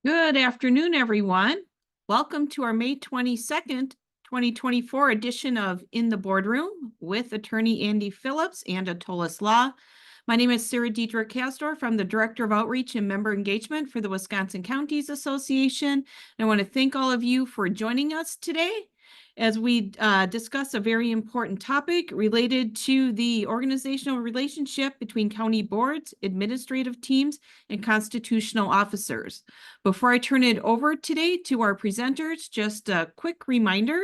Good afternoon, everyone. Welcome to our May 22nd, 2024 edition of In the Boardroom with attorney Andy Phillips and Attolles Law. My name is Sarah Deidre Kasdorf. I'm the Director of Outreach and Member Engagement for the Wisconsin Counties Association. And I want to thank all of you for joining us today as we discuss a very important topic related to the organizational relationship between county boards, administrative teams, and constitutional officers. Before I turn it over today to our presenters, just a quick reminder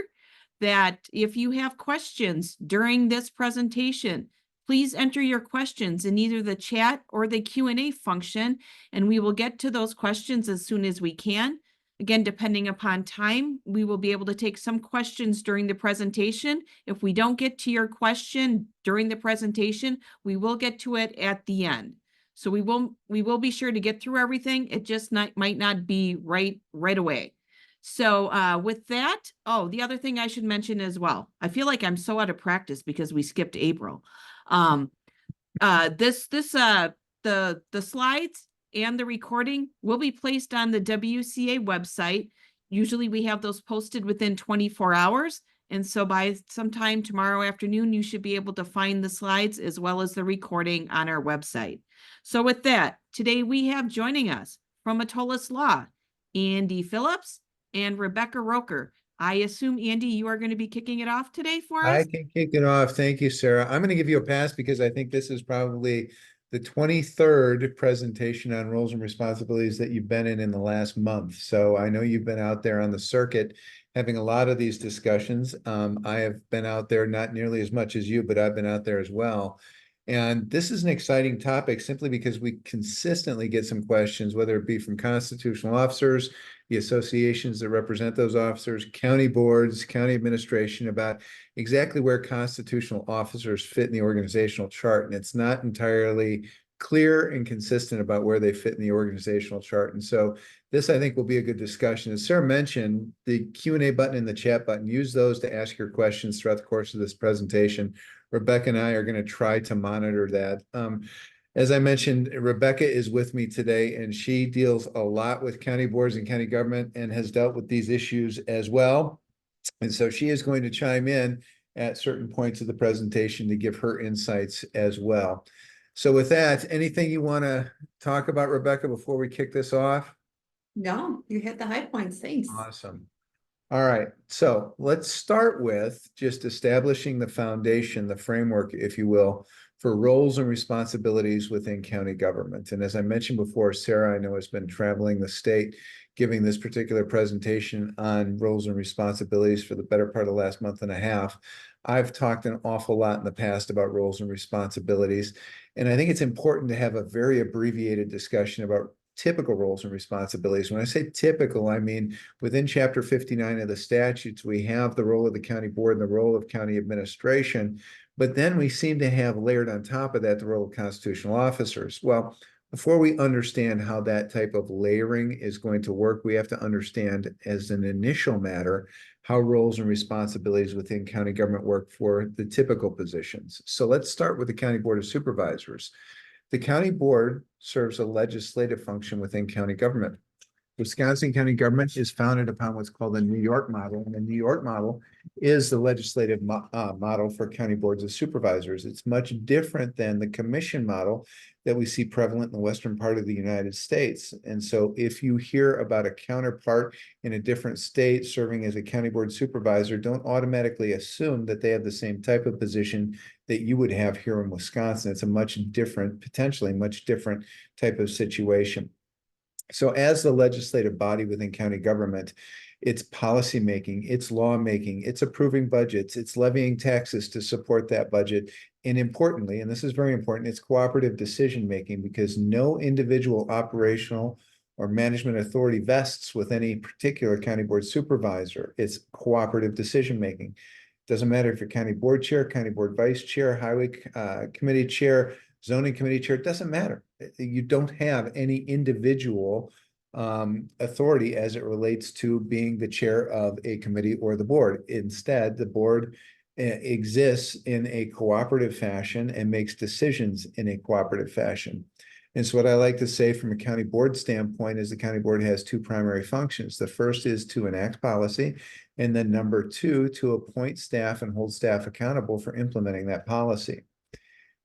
that if you have questions during this presentation, please enter your questions in either the chat or the Q&A function, and we will get to those questions as soon as we can. Again, depending upon time, we will be able to take some questions during the presentation. If we don't get to your question during the presentation, we will get to it at the end. So we will be sure to get through everything. It just might not be right away. So with that, the other thing I should mention as well, I feel like I'm so out of practice because we skipped April. The slides and the recording will be placed on the WCA website. Usually we have those posted within 24 hours. And so by sometime tomorrow afternoon, you should be able to find the slides as well as the recording on our website. So with that, today we have joining us from Attolles Law, Andy Phillips and Rebecca Roker. I assume, Andy, you are going to be kicking it off today for us? I can kick it off. Thank you, Sarah. I'm going to give you a pass because I think this is probably the 23rd presentation on roles and responsibilities that you've been in the last month. So I know you've been out there on the circuit having a lot of these discussions. I have been out there not nearly as much as you, but I've been out there as well. And this is an exciting topic simply because we consistently get some questions, whether it be from constitutional officers, the associations that represent those officers, county boards, county administration, about exactly where constitutional officers fit in the organizational chart. And it's not entirely clear and consistent about where they fit in the organizational chart. And so this, I think, will be a good discussion. As Sarah mentioned, the Q&A button and the chat button, use those to ask your questions throughout the course of this presentation. Rebecca and I are going to try to monitor that. As I mentioned, Rebecca is with me today, and she deals a lot with county boards and county government and has dealt with these issues as well. And so she is going to chime in at certain points of the presentation to give her insights as well. So with that, anything you want to talk about, Rebecca, before we kick this off? No, you hit the high points. Thanks. Awesome. All right, so let's start with just establishing the foundation, the framework, if you will, for roles and responsibilities within county government. And as I mentioned before, Sarah, I know, has been traveling the state, giving this particular presentation on roles and responsibilities for the better part of the last month and a half. I've talked an awful lot in the past about roles and responsibilities, and I think it's important to have a very abbreviated discussion about typical roles and responsibilities. When I say typical, I mean within Chapter 59 of the statutes, we have the role of the county board and the role of county administration, but then we seem to have layered on top of that the role of constitutional officers. Well, before we understand how that type of layering is going to work, we have to understand, as an initial matter, how roles and responsibilities within county government work for the typical positions. So let's start with the County Board of Supervisors. The county board serves a legislative function within county government. Wisconsin county government is founded upon what's called the New York model, and the New York model is the legislative model for county boards of supervisors. It's much different than the commission model that we see prevalent in the western part of the United States. And so if you hear about a counterpart in a different state serving as a county board supervisor, don't automatically assume that they have the same type of position that you would have here in Wisconsin. It's a much different, potentially much different type of situation. So as the legislative body within county government, it's policymaking, it's lawmaking, it's approving budgets, it's levying taxes to support that budget. And importantly, and this is very important, it's cooperative decision-making, because no individual operational or management authority vests with any particular county board supervisor. It's cooperative decision-making. Doesn't matter if you're county board chair, county board vice chair, highway committee chair, zoning committee chair, it doesn't matter. You don't have any individual authority as it relates to being the chair of a committee or the board. Instead, the board exists in a cooperative fashion and makes decisions in a cooperative fashion. And so what I like to say from a county board standpoint is the county board has two primary functions. The first is to enact policy, and then number two, to appoint staff and hold staff accountable for implementing that policy.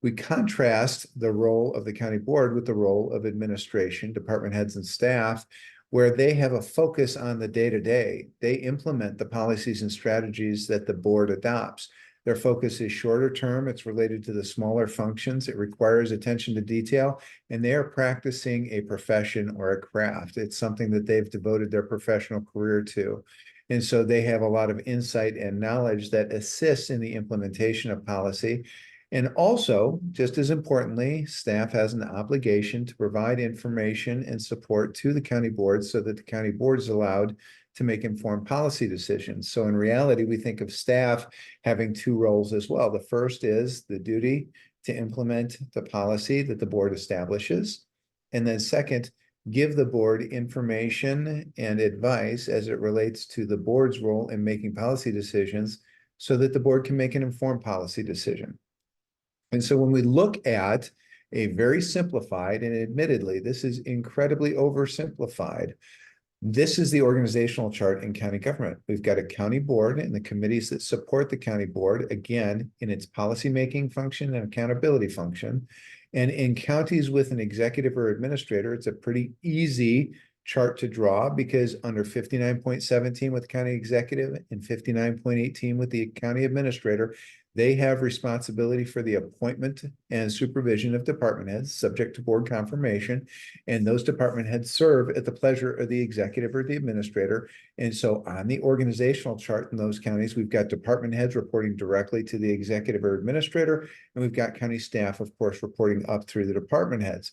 We contrast the role of the county board with the role of administration, department heads and staff, where they have a focus on the day-to-day. They implement the policies and strategies that the board adopts. Their focus is shorter term. It's related to the smaller functions. It requires attention to detail, and they are practicing a profession or a craft. It's something that they've devoted their professional career to. And so they have a lot of insight and knowledge that assists in the implementation of policy. And also, just as importantly, staff has an obligation to provide information and support to the county board so that the county board is allowed to make informed policy decisions. So in reality, we think of staff having two roles as well. The first is the duty to implement the policy that the board establishes. And then second, give the board information and advice as it relates to the board's role in making policy decisions so that the board can make an informed policy decision. And so when we look at a very simplified, and admittedly, this is incredibly oversimplified, this is the organizational chart in county government. We've got a county board and the committees that support the county board, again, in its policymaking function and accountability function. And in counties with an executive or administrator, it's a pretty easy chart to draw because under 59.17 with county executive and 59.18 with the county administrator, they have responsibility for the appointment and supervision of department heads subject to board confirmation. And those department heads serve at the pleasure of the executive or the administrator. And so on the organizational chart in those counties, we've got department heads reporting directly to the executive or administrator. And we've got county staff, of course, reporting up through the department heads.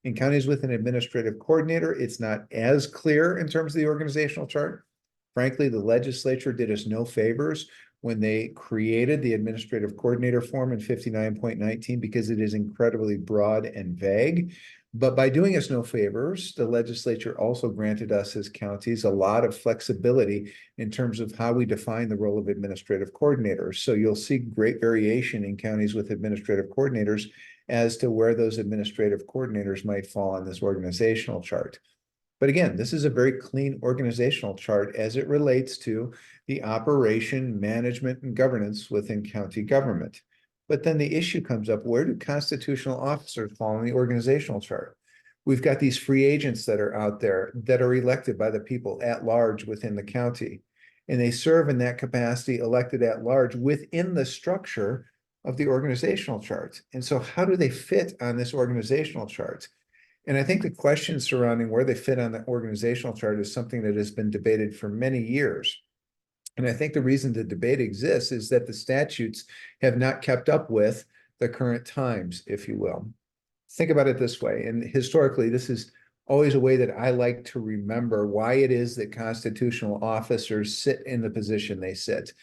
In counties with an administrative coordinator, it's not as clear in terms of the organizational chart. Frankly, the legislature did us no favors when they created the administrative coordinator form in 59.19 because it is incredibly broad and vague. But by doing us no favors, the legislature also granted us as counties a lot of flexibility in terms of how we define the role of administrative coordinators. So you'll see great variation in counties with administrative coordinators as to where those administrative coordinators might fall on this organizational chart. But again, this is a very clean organizational chart as it relates to the operation, management, and governance within county government. But then the issue comes up, where do constitutional officers fall in the organizational chart? We've got these free agents that are out there that are elected by the people at large within the county. And they serve in that capacity elected at large within the structure of the organizational chart. And so how do they fit on this organizational chart? And I think the question surrounding where they fit on the organizational chart is something that has been debated for many years. And I think the reason the debate exists is that the statutes have not kept up with the current times, if you will. Think about it this way, and historically, this is always a way that I like to remember why it is that constitutional officers sit in the position they sit.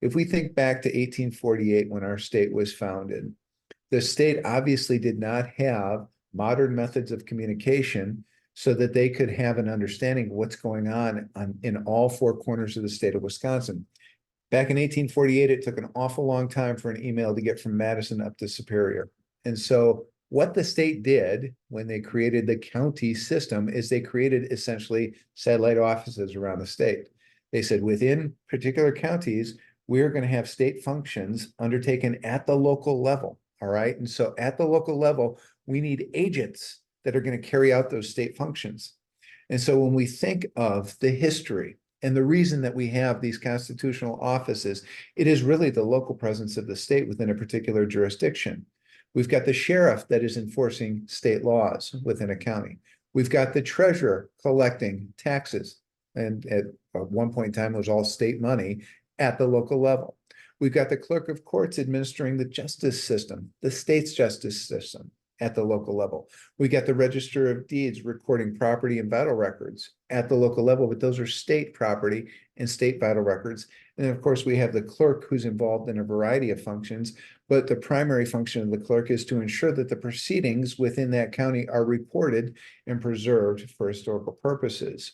If we think back to 1848 when our state was founded, the state obviously did not have modern methods of communication so that they could have an understanding of what's going on in all four corners of the state of Wisconsin. Back in 1848, it took an awful long time for an email to get from Madison up to Superior. And so what the state did when they created the county system is they created essentially satellite offices around the state. They said within particular counties, we're going to have state functions undertaken at the local level. All right. And so at the local level, we need agents that are going to carry out those state functions. And so when we think of the history and the reason that we have these constitutional offices, it is really the local presence of the state within a particular jurisdiction. We've got the sheriff that is enforcing state laws within a county. We've got the treasurer collecting taxes. And at one point in time, it was all state money at the local level. We've got the clerk of courts administering the justice system, the state's justice system at the local level. We got the register of deeds recording property and vital records at the local level, but those are state property and state vital records. And then of course we have the clerk who's involved in a variety of functions, but the primary function of the clerk is to ensure that the proceedings within that county are reported and preserved for historical purposes.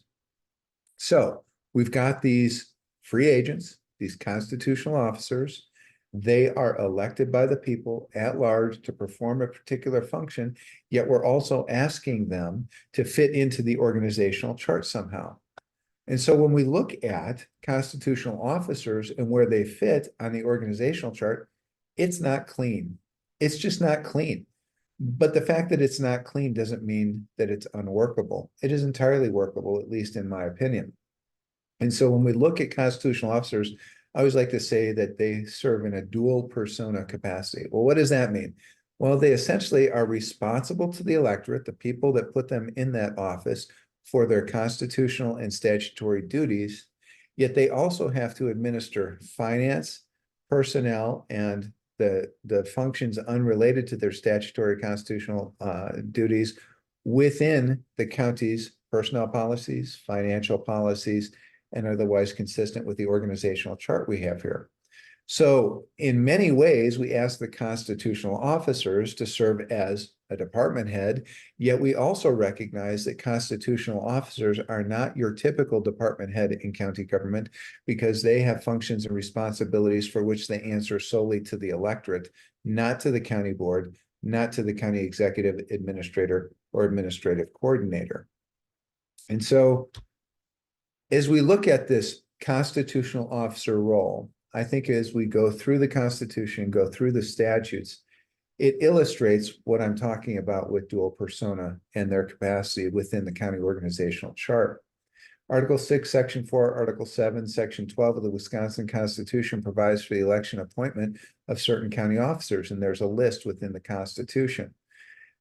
So we've got these free agents, these constitutional officers. They are elected by the people at large to perform a particular function, yet we're also asking them to fit into the organizational chart somehow. And so when we look at constitutional officers and where they fit on the organizational chart, it's not clean. It's just not clean. But the fact that it's not clean doesn't mean that it's unworkable. It is entirely workable, at least in my opinion. And so when we look at constitutional officers, I always like to say that they serve in a dual persona capacity. Well, what does that mean? Well, they essentially are responsible to the electorate, the people that put them in that office, for their constitutional and statutory duties, yet they also have to administer finance, personnel, and the functions unrelated to their statutory constitutional duties within the county's personnel policies, financial policies, and otherwise consistent with the organizational chart we have here. So in many ways, we ask the constitutional officers to serve as a department head, yet we also recognize that constitutional officers are not your typical department head in county government because they have functions and responsibilities for which they answer solely to the electorate, not to the county board, not to the county executive administrator or administrative coordinator. And so as we look at this constitutional officer role, I think as we go through the Constitution, go through the statutes, it illustrates what I'm talking about with dual persona and their capacity within the county organizational chart. Article 6, Section 4, Article 7, Section 12 of the Wisconsin Constitution provides for the election appointment of certain county officers, and there's a list within the Constitution.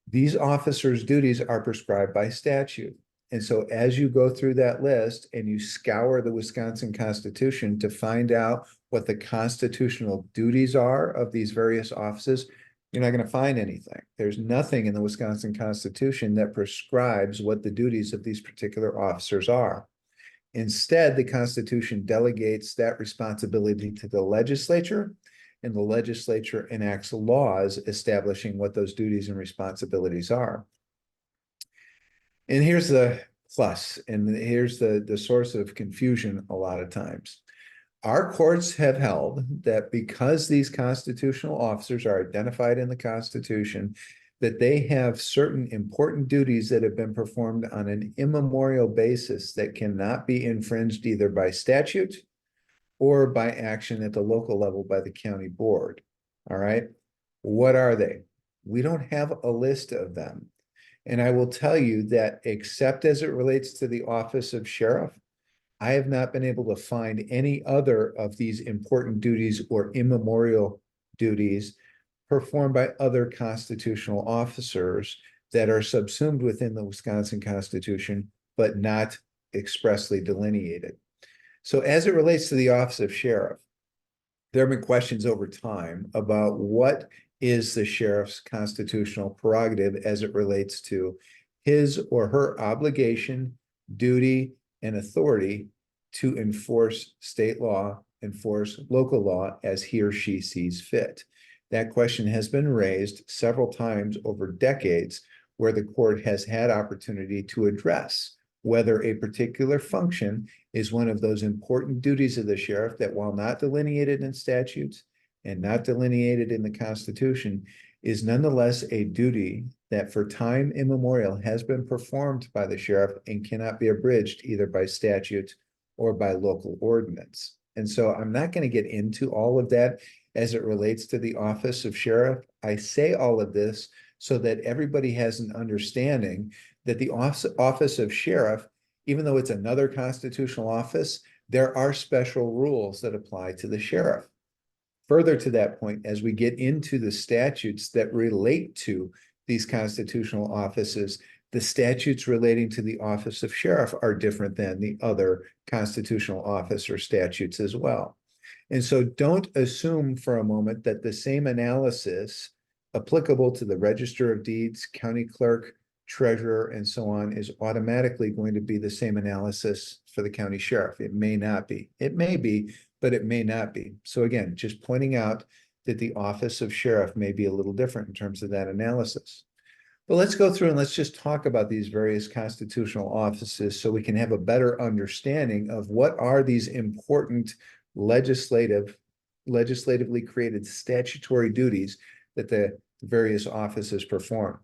These officers' duties are prescribed by statute. And so as you go through that list and you scour the Wisconsin Constitution to find out what the constitutional duties are of these various offices, you're not going to find anything. There's nothing in the Wisconsin Constitution that prescribes what the duties of these particular officers are. Instead, the Constitution delegates that responsibility to the legislature, and the legislature enacts laws establishing what those duties and responsibilities are. And here's the plus, and here's the source of confusion a lot of times. Our courts have held that because these constitutional officers are identified in the Constitution, that they have certain important duties that have been performed on an immemorial basis that cannot be infringed either by statute or by action at the local level by the county board. All right. What are they? We don't have a list of them. And I will tell you that except as it relates to the office of sheriff, I have not been able to find any other of these important duties or immemorial duties performed by other constitutional officers that are subsumed within the Wisconsin Constitution, but not expressly delineated. So as it relates to the office of sheriff, there have been questions over time about what is the sheriff's constitutional prerogative as it relates to his or her obligation, duty, and authority to enforce state law, enforce local law as he or she sees fit. That question has been raised several times over decades where the court has had opportunity to address whether a particular function is one of those important duties of the sheriff that, while not delineated in statutes and not delineated in the Constitution, is nonetheless a duty that for time immemorial has been performed by the sheriff and cannot be abridged either by statute or by local ordinance. And so I'm not going to get into all of that as it relates to the office of sheriff. I say all of this so that everybody has an understanding that the office of sheriff, even though it's another constitutional office, there are special rules that apply to the sheriff. Further to that point, as we get into the statutes that relate to these constitutional offices, the statutes relating to the office of sheriff are different than the other constitutional officer statutes as well. And so don't assume for a moment that the same analysis applicable to the Register of Deeds, county clerk, treasurer, and so on is automatically going to be the same analysis for the county sheriff. It may not be. It may be, but it may not be. So again, just pointing out that the office of sheriff may be a little different in terms of that analysis. But let's go through and let's just talk about these various constitutional offices so we can have a better understanding of what are these important legislative, legislatively created statutory duties that the various offices perform.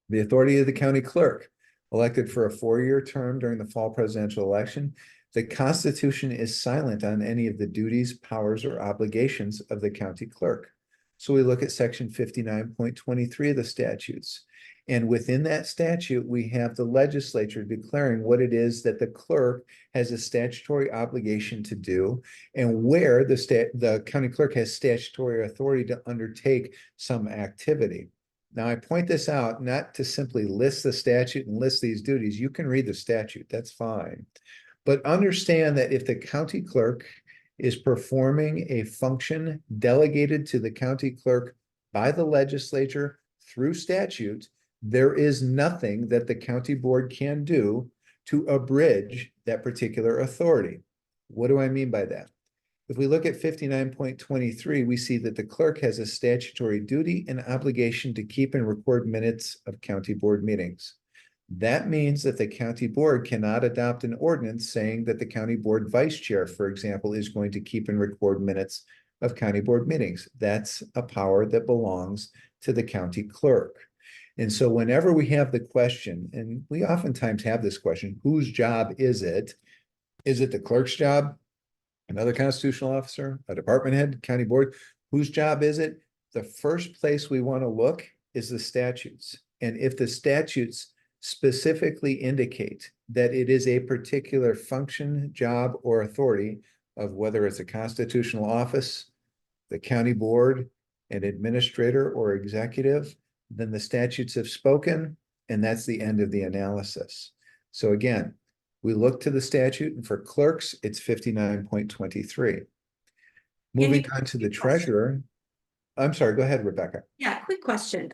The authority of the county clerk, elected for a 4-year term during the fall presidential election. The Constitution is silent on any of the duties, powers, or obligations of the county clerk. So we look at section 59.23 of the statutes. And within that statute, we have the legislature declaring what it is that the clerk has a statutory obligation to do, and where the county clerk has statutory authority to undertake some activity. Now, I point this out not to simply list the statute and list these duties. You can read the statute, that's fine. But understand that if the county clerk is performing a function delegated to the county clerk by the legislature through statute, there is nothing that the county board can do to abridge that particular authority. What do I mean by that? If we look at 59.23, we see that the clerk has a statutory duty and obligation to keep and record minutes of county board meetings. That means that the county board cannot adopt an ordinance saying that the county board vice chair, for example, is going to keep and record minutes of county board meetings. That's a power that belongs to the county clerk. And so whenever we have the question, and we oftentimes have this question, whose job is it? Is it the clerk's job? Another constitutional officer, a department head, county board? Whose job is it? The first place we want to look is the statutes. And if the statutes specifically indicate that it is a particular function, job, or authority of whether it's a constitutional office, the county board, an administrator, or executive, then the statutes have spoken, and that's the end of the analysis. So again, we look to the statute, and for clerks, it's 59.23. Moving on to the treasurer. I'm sorry, go ahead, Rebecca. Yeah, quick question.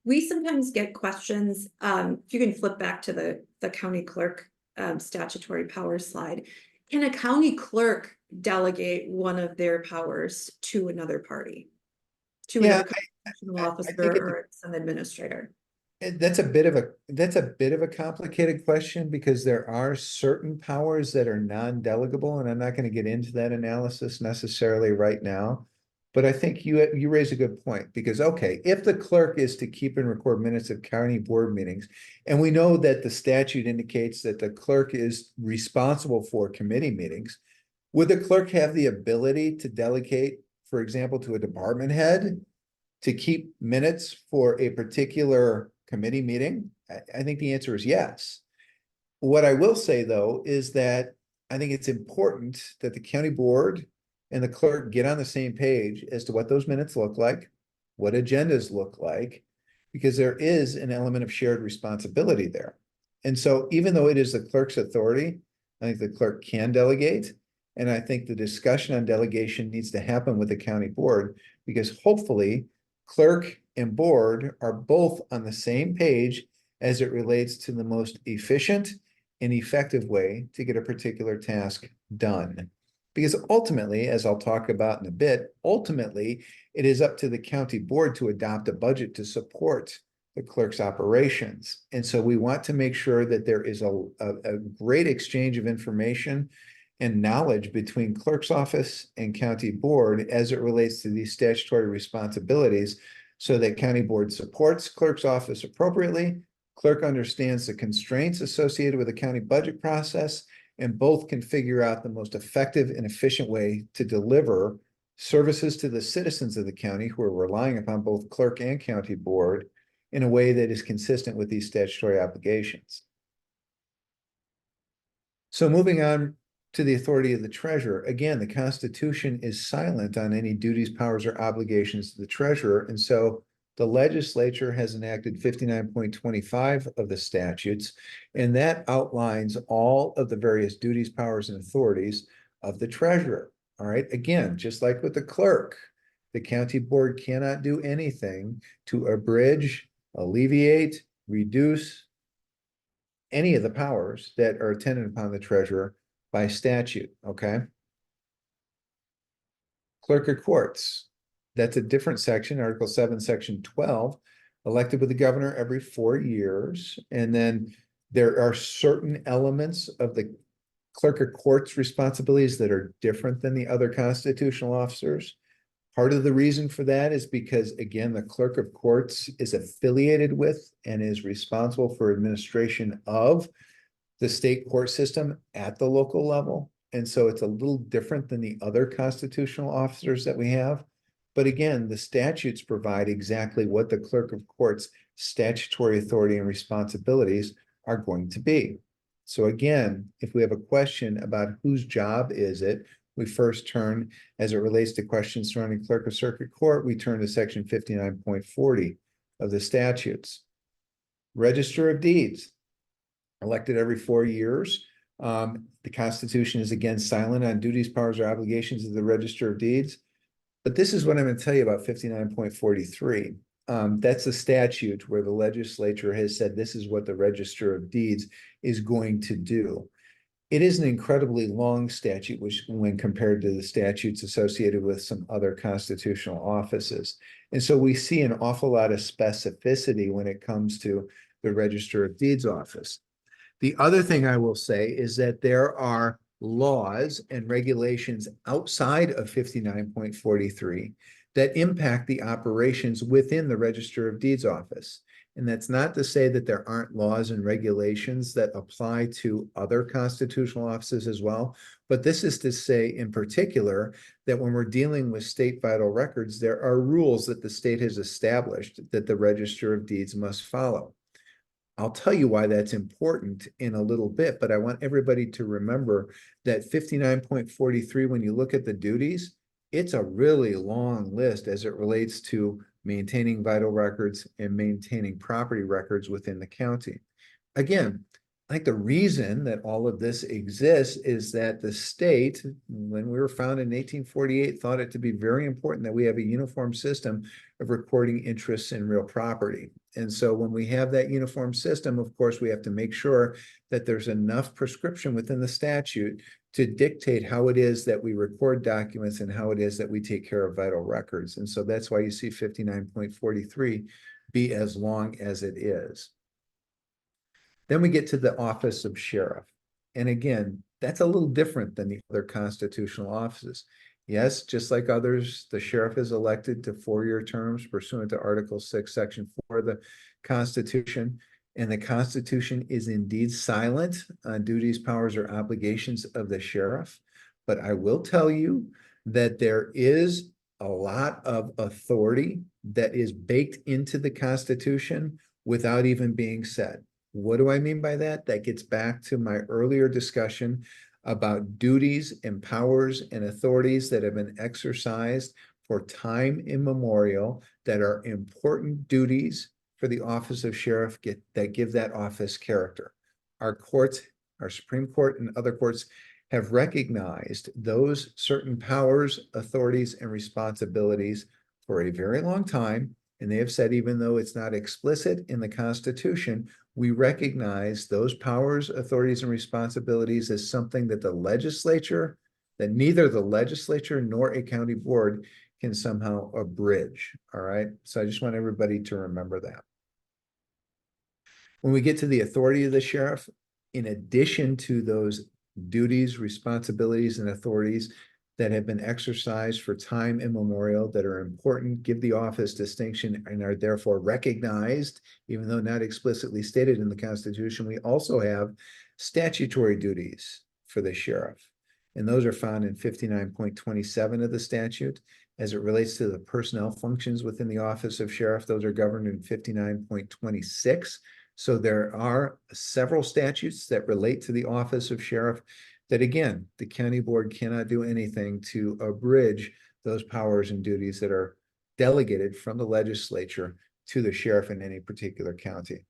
We sometimes get questions, if you can flip back to the county clerk statutory power slide. Can a county clerk delegate one of their powers to another party? To another constitutional officer or some administrator? That's a bit of a complicated question, because there are certain powers that are non-delegable, and I'm not going to get into that analysis necessarily right now. But I think you raise a good point, because, okay, if the clerk is to keep and record minutes of county board meetings, and we know that the statute indicates that the clerk is responsible for committee meetings, would the clerk have the ability to delegate, for example, to a department head to keep minutes for a particular committee meeting? I think the answer is yes. What I will say, though, is that I think it's important that the county board and the clerk get on the same page as to what those minutes look like, what agendas look like, because there is an element of shared responsibility there. And so even though it is the clerk's authority, I think the clerk can delegate. And I think the discussion on delegation needs to happen with the county board, because hopefully clerk and board are both on the same page as it relates to the most efficient and effective way to get a particular task done. Because ultimately, as I'll talk about in a bit, ultimately, it is up to the county board to adopt a budget to support the clerk's operations. And so we want to make sure that there is a great exchange of information and knowledge between clerk's office and county board as it relates to these statutory responsibilities, so that county board supports clerk's office appropriately, clerk understands the constraints associated with the county budget process, and both can figure out the most effective and efficient way to deliver services to the citizens of the county who are relying upon both clerk and county board in a way that is consistent with these statutory obligations. So moving on to the authority of the treasurer, again, the Constitution is silent on any duties, powers, or obligations to the treasurer. And so the legislature has enacted 59.25 of the statutes, and that outlines all of the various duties, powers, and authorities of the treasurer. All right, again, just like with the clerk, the county board cannot do anything to abridge, alleviate, reduce any of the powers that are attendant upon the treasurer by statute, okay? Clerk of courts. That's a different section, Article 7, Section 12, elected with the governor every 4 years. And then there are certain elements of the clerk of court's responsibilities that are different than the other constitutional officers. Part of the reason for that is because, again, the clerk of courts is affiliated with and is responsible for administration of the state court system at the local level. And so it's a little different than the other constitutional officers that we have. But again, the statutes provide exactly what the clerk of court's statutory authority and responsibilities are going to be. So again, if we have a question about whose job is it, we first turn, as it relates to questions surrounding clerk of circuit court, we turn to section 59.40 of the statutes. Register of deeds, elected every 4 years. The Constitution is again silent on duties, powers, or obligations of the Register of Deeds. But this is what I'm going to tell you about 59.43. That's a statute where the legislature has said this is what the Register of Deeds is going to do. It is an incredibly long statute, which when compared to the statutes associated with some other constitutional offices. And so we see an awful lot of specificity when it comes to the Register of Deeds office. The other thing I will say is that there are laws and regulations outside of 59.43 that impact the operations within the Register of Deeds office. And that's not to say that there aren't laws and regulations that apply to other constitutional offices as well. But this is to say in particular that when we're dealing with state vital records, there are rules that the state has established that the Register of Deeds must follow. I'll tell you why that's important in a little bit, but I want everybody to remember that 59.43, when you look at the duties, it's a really long list as it relates to maintaining vital records and maintaining property records within the county. Again, I think the reason that all of this exists is that the state, when we were founded in 1848, thought it to be very important that we have a uniform system of recording interests in real property. And so when we have that uniform system, of course, we have to make sure that there's enough prescription within the statute to dictate how it is that we record documents and how it is that we take care of vital records. And so that's why you see 59.43 be as long as it is. Then we get to the office of sheriff. And again, that's a little different than the other constitutional offices. Yes, just like others, the sheriff is elected to 4-year terms pursuant to Article 6, Section 4 of the Constitution. And the Constitution is indeed silent on duties, powers, or obligations of the sheriff. But I will tell you that there is a lot of authority that is baked into the Constitution without even being said. What do I mean by that? That gets back to my earlier discussion about duties and powers and authorities that have been exercised for time immemorial that are important duties for the office of sheriff that give that office character. Our courts, our Supreme Court and other courts have recognized those certain powers, authorities, and responsibilities for a very long time. And they have said, even though it's not explicit in the Constitution, we recognize those powers, authorities, and responsibilities as something that the legislature, that neither the legislature nor a county board can somehow abridge. All right. So I just want everybody to remember that. When we get to the authority of the sheriff, in addition to those duties, responsibilities, and authorities that have been exercised for time immemorial that are important, give the office distinction, and are therefore recognized, even though not explicitly stated in the Constitution, we also have statutory duties for the sheriff. And those are found in 59.27 of the statute. As it relates to the personnel functions within the office of sheriff, those are governed in 59.26. So there are several statutes that relate to the office of sheriff that, again, the county board cannot do anything to abridge those powers and duties that are delegated from the legislature to the sheriff in any particular county.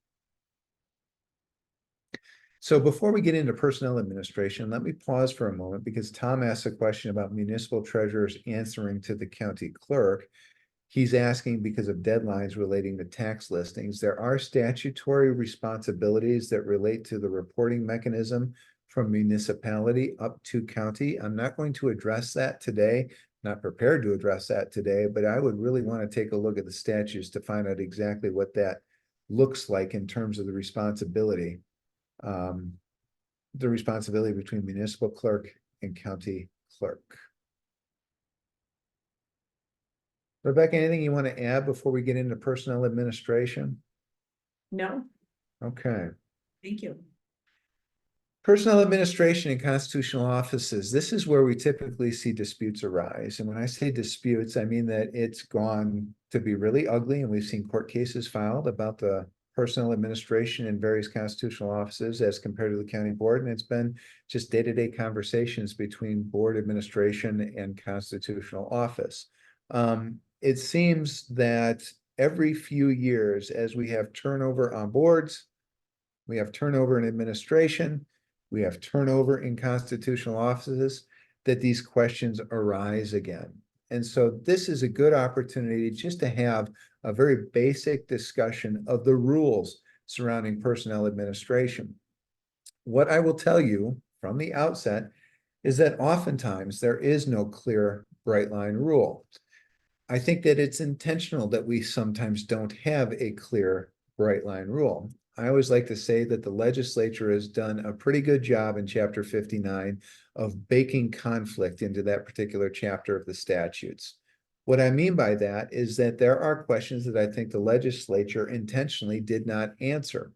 So before we get into personnel administration, let me pause for a moment because Tom asked a question about municipal treasurers answering to the county clerk. He's asking because of deadlines relating to tax listings. There are statutory responsibilities that relate to the reporting mechanism from municipality up to county. I'm not going to address that today, not prepared to address that today, but I would really want to take a look at the statutes to find out exactly what that looks like in terms of the responsibility. the responsibility between municipal clerk and county clerk. Rebecca, anything you want to add before we get into personnel administration? No, Okay. thank you. Personnel administration in constitutional offices. This is where we typically see disputes arise. And when I say disputes, I mean that it's gone to be really ugly. And we've seen court cases filed about the personnel administration in various constitutional offices as compared to the county board. And it's been just day-to-day conversations between board administration and constitutional office. It seems that every few years, as we have turnover on boards, we have turnover in administration, we have turnover in constitutional offices, that these questions arise again. And so this is a good opportunity just to have a very basic discussion of the rules surrounding personnel administration. What I will tell you from the outset is that oftentimes there is no clear bright line rule. I think that it's intentional that we sometimes don't have a clear bright line rule. I always like to say that the legislature has done a pretty good job in chapter 59 of baking conflict into that particular chapter of the statutes. What I mean by that is that there are questions that I think the legislature intentionally did not answer.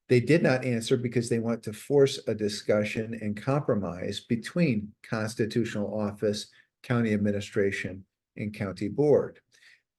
They did not answer because they want to force a discussion and compromise between constitutional office, county administration, and county board.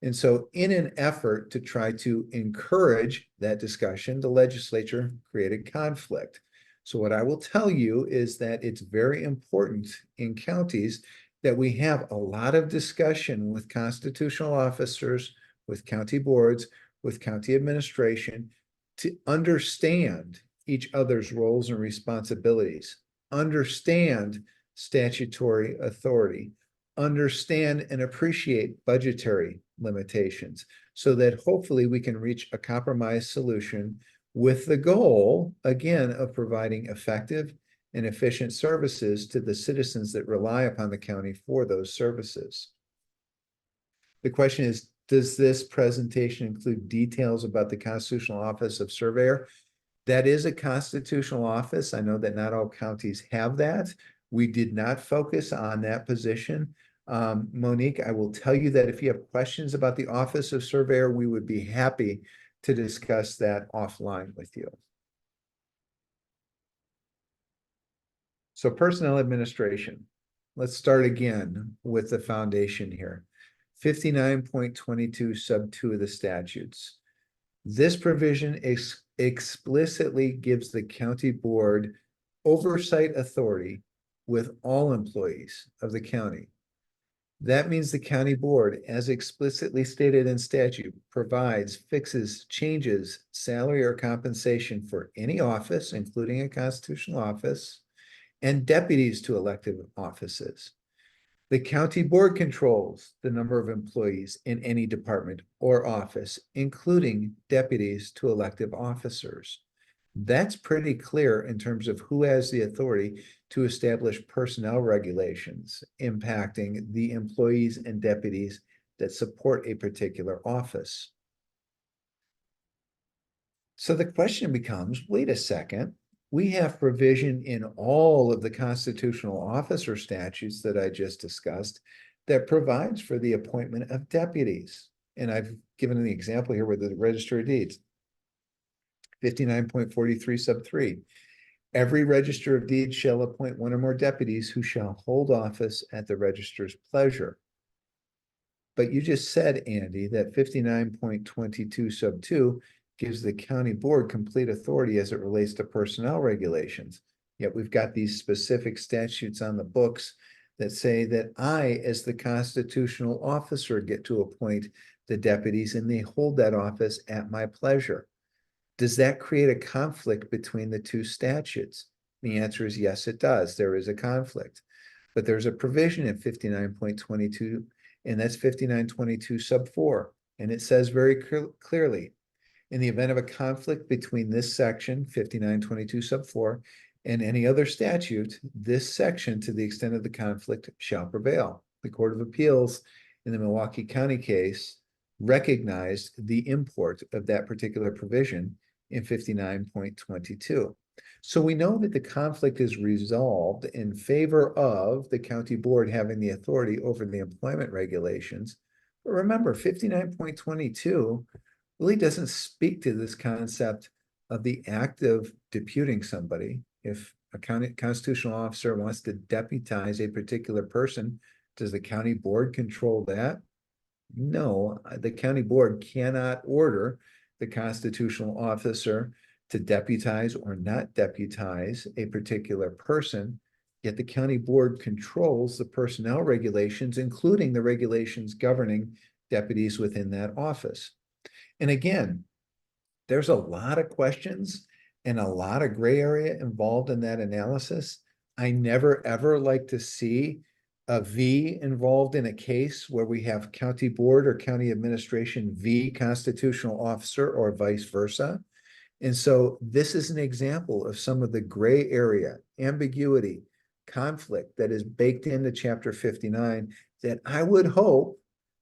And so in an effort to try to encourage that discussion, the legislature created conflict. So what I will tell you is that it's very important in counties that we have a lot of discussion with constitutional officers, with county boards, with county administration to understand each other's roles and responsibilities, understand statutory authority, understand and appreciate budgetary limitations so that hopefully we can reach a compromise solution with the goal, again, of providing effective and efficient services to the citizens that rely upon the county for those services. The question is, does this presentation include details about the Constitutional Office of Surveyor? That is a constitutional office. I know that not all counties have that. We did not focus on that position. Monique, I will tell you that if you have questions about the Office of Surveyor, we would be happy to discuss that offline with you. So personnel administration. Let's start again with the foundation here. 59.22 sub 2 of the statutes. This provision explicitly gives the county board oversight authority with all employees of the county. That means the county board, as explicitly stated in statute, provides, fixes, changes salary or compensation for any office, including a constitutional office, and deputies to elective offices. The county board controls the number of employees in any department or office, including deputies to elective officers. That's pretty clear in terms of who has the authority to establish personnel regulations impacting the employees and deputies that support a particular office. So the question becomes, wait a second, we have provision in all of the constitutional officer statutes that I just discussed that provides for the appointment of deputies. And I've given an example here with the Register of Deeds. 59.43 sub 3. Every register of deeds shall appoint one or more deputies who shall hold office at the registrar's pleasure. But you just said, Andy, that 59.22 sub 2 gives the county board complete authority as it relates to personnel regulations. Yet we've got these specific statutes on the books that say that I, as the constitutional officer, get to appoint the deputies and they hold that office at my pleasure. Does that create a conflict between the two statutes? The answer is yes, it does. There is a conflict. But there's a provision in 59.22, and that's 59.22 sub 4. And it says very clearly, in the event of a conflict between this section, 59.22 sub 4, and any other statute, this section, to the extent of the conflict, shall prevail. The Court of Appeals in the Milwaukee County case recognized the import of that particular provision in 59.22. So we know that the conflict is resolved in favor of the county board having the authority over the employment regulations. But remember, 59.22 really doesn't speak to this concept of the act of deputing somebody. If a county constitutional officer wants to deputize a particular person, does the county board control that? No, the county board cannot order the constitutional officer to deputize or not deputize a particular person, yet the county board controls the personnel regulations, including the regulations governing deputies within that office. And again, there's a lot of questions and a lot of gray area involved in that analysis. I never ever like to see a V involved in a case where we have county board or county administration V constitutional officer or vice versa. And so this is an example of some of the gray area, ambiguity, conflict that is baked into Chapter 59 that I would hope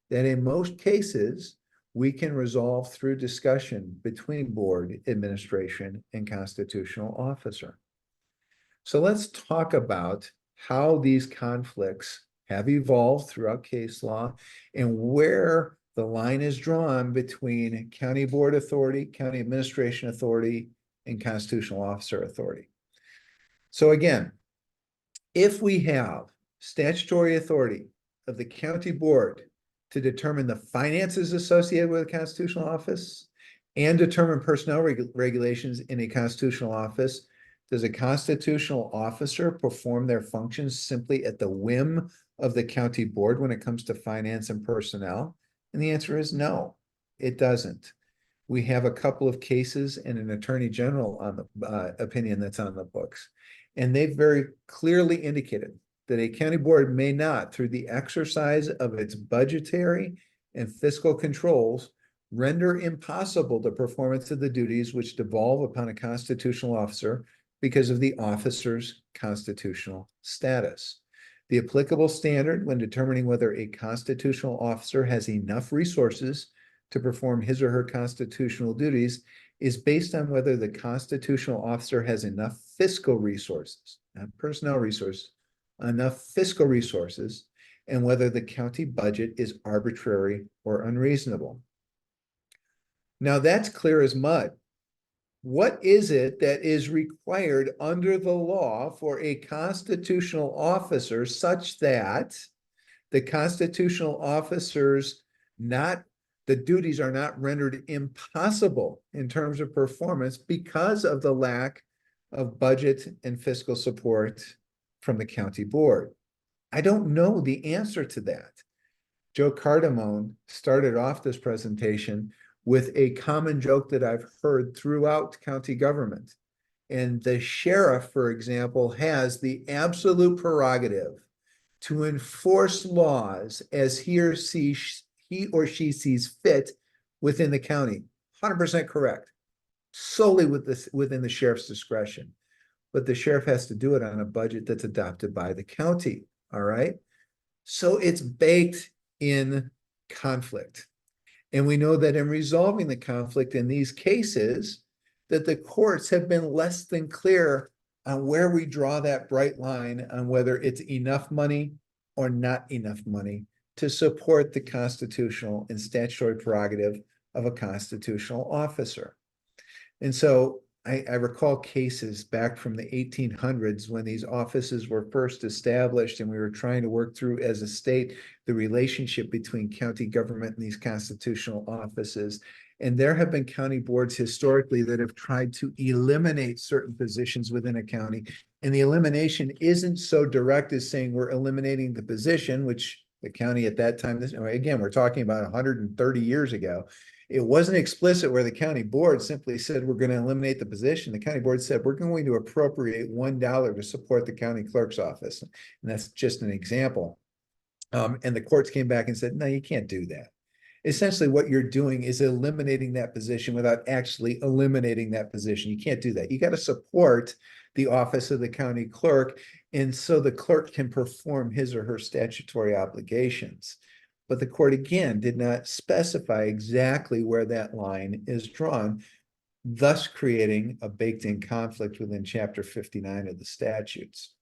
that in most cases we can resolve through discussion between board, administration, and constitutional officer. So let's talk about how these conflicts have evolved throughout case law and where the line is drawn between county board authority, county administration authority, and constitutional officer authority. So again, if we have statutory authority of the county board to determine the finances associated with a constitutional office and determine personnel regulations in a constitutional office, does a constitutional officer perform their functions simply at the whim of the county board when it comes to finance and personnel? And the answer is no, it doesn't. We have a couple of cases and an attorney general on the opinion that's on the books. And they've very clearly indicated that a county board may not, through the exercise of its budgetary and fiscal controls, render impossible the performance of the duties which devolve upon a constitutional officer because of the officer's constitutional status. The applicable standard when determining whether a constitutional officer has enough resources to perform his or her constitutional duties is based on whether the constitutional officer has enough fiscal resources, not personnel resources, enough fiscal resources, and whether the county budget is arbitrary or unreasonable. Now that's clear as mud. What is it that is required under the law for a constitutional officer such that the constitutional officers the duties are not rendered impossible in terms of performance because of the lack of budget and fiscal support from the county board? I don't know the answer to that. Joe Cardamone started off this presentation with a common joke that I've heard throughout county government. And the sheriff, for example, has the absolute prerogative to enforce laws as he or she sees fit within the county. 100% correct. Solely within the sheriff's discretion. But the sheriff has to do it on a budget that's adopted by the county. All right. So it's baked in conflict. And we know that in resolving the conflict in these cases, that the courts have been less than clear on where we draw that bright line on whether it's enough money or not enough money to support the constitutional and statutory prerogative of a constitutional officer. And so I recall cases back from the 1800s when these offices were first established and we were trying to work through as a state the relationship between county government and these constitutional offices. And there have been county boards historically that have tried to eliminate certain positions within a county. And the elimination isn't so direct as saying we're eliminating the position, which the county at that time, again, we're talking about 130 years ago. It wasn't explicit where the county board simply said, we're going to eliminate the position. The county board said, we're going to appropriate $1 to support the county clerk's office. And that's just an example. And the courts came back and said, no, you can't do that. Essentially, what you're doing is eliminating that position without actually eliminating that position. You can't do that. You got to support the office of the county clerk. And so the clerk can perform his or her statutory obligations. But the court, again, did not specify exactly where that line is drawn. thus creating a baked-in conflict within Chapter 59 of the statutes.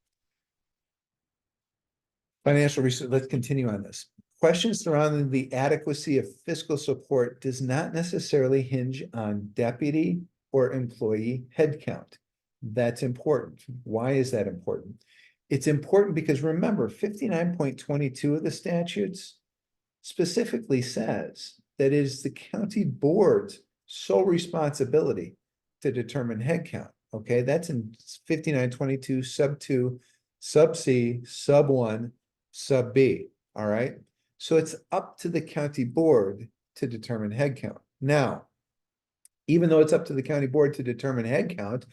Financial research, let's continue on this. Questions surrounding the adequacy of fiscal support does not necessarily hinge on deputy or employee headcount. That's important. Why is that important? It's important because remember, 59.22 of the statutes specifically says that it is the county board's sole responsibility to determine headcount. Okay, that's in 59.22 sub 2, sub C, sub 1, sub B. All right. So it's up to the county board to determine headcount. Now, even though it's up to the county board to determine headcount,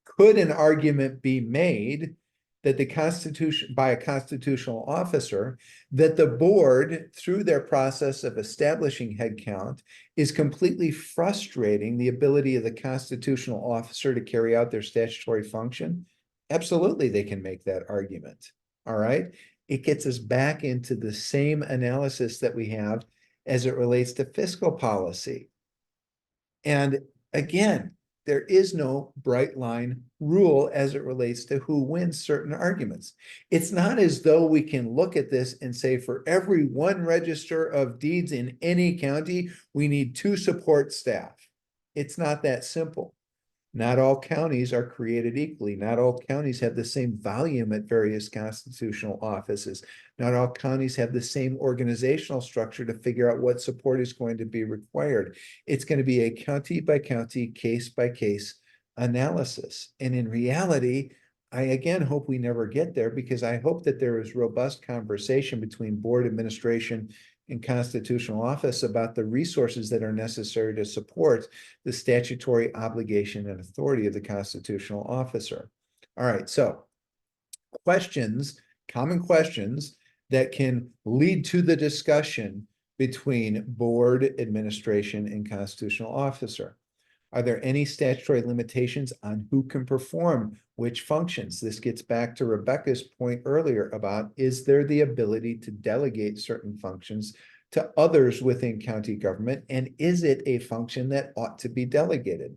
could an argument be made that the Constitution, by a constitutional officer, that the board, through their process of establishing headcount, is completely frustrating the ability of the constitutional officer to carry out their statutory function? Absolutely, they can make that argument. All right. It gets us back into the same analysis that we have as it relates to fiscal policy. And again, there is no bright line rule as it relates to who wins certain arguments. It's not as though we can look at this and say for every one register of deeds in any county, we need 2 support staff. It's not that simple. Not all counties are created equally. Not all counties have the same volume at various constitutional offices. Not all counties have the same organizational structure to figure out what support is going to be required. It's going to be a county by county, case by case analysis. And in reality, I again hope we never get there, because I hope that there is robust conversation between board administration and constitutional office about the resources that are necessary to support the statutory obligation and authority of the constitutional officer. All right, so questions, common questions that can lead to the discussion between board administration and constitutional officer. Are there any statutory limitations on who can perform which functions? This gets back to Rebecca's point earlier about, is there the ability to delegate certain functions to others within county government? And is it a function that ought to be delegated?